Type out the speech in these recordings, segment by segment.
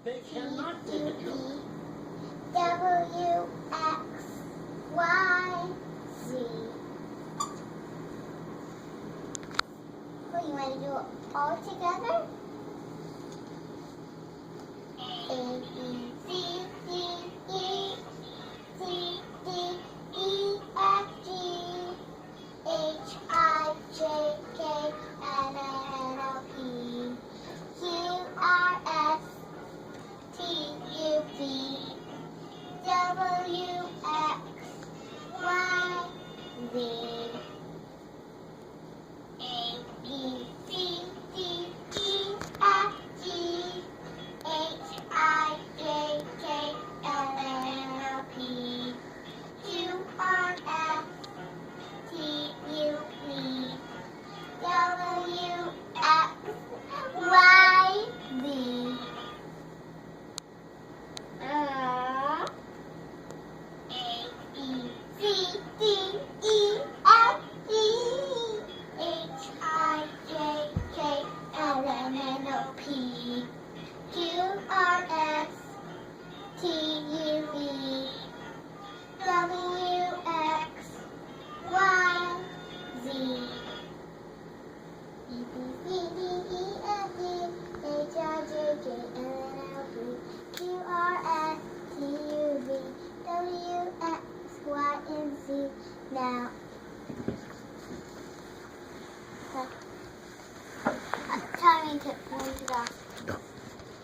They cannot take a joke. W, X, Y, Z. Well, you want to do it all together? A, B, C, D, E, C, D, E, F, G, H, I, J, K, L, M, N, O, P, Q, R, S, T, U, V, W, X, Y, Z, A, B, C, D, E, F, G, H, I, J, K, L, M, N, O, P, Q, R, S, T, U, V, W, X, Y, Z. A, B, C, D, E, F, G, H, I, J, K, L, M, N, O, P, Q, R, S, T, U, V, W, X, Y, Z. E, B, C, D, E, F, G, H, I, J, K, L, M, N, O, P, Q, R, S, T, U, V, W, X, Y, and Z. Now, tell me to point it off. Go.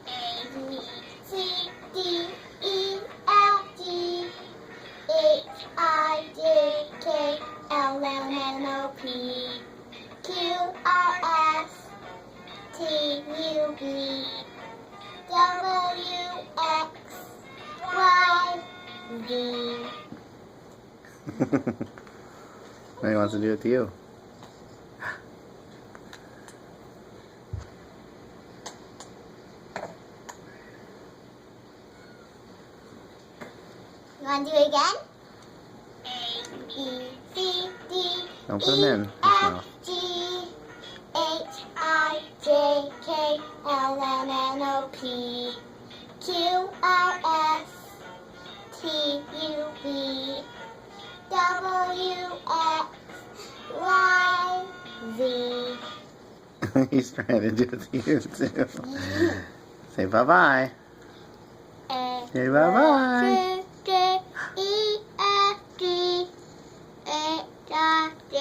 A, B, C, D, E, F, G, H, I, J, K, L, M, N, O, P, Q, R, S, T, U, V, W, X, Y, Z. Now he wants to do it to you. You want to do it again? A, B, C, D, Don't put 'em in his F, mouth. G, H, I, J, K, L, M, N, O, P, Q, R, S, T, U, V, W, X, Y, Z. He's trying to do it to you too. Say bye-bye. Say bye-bye.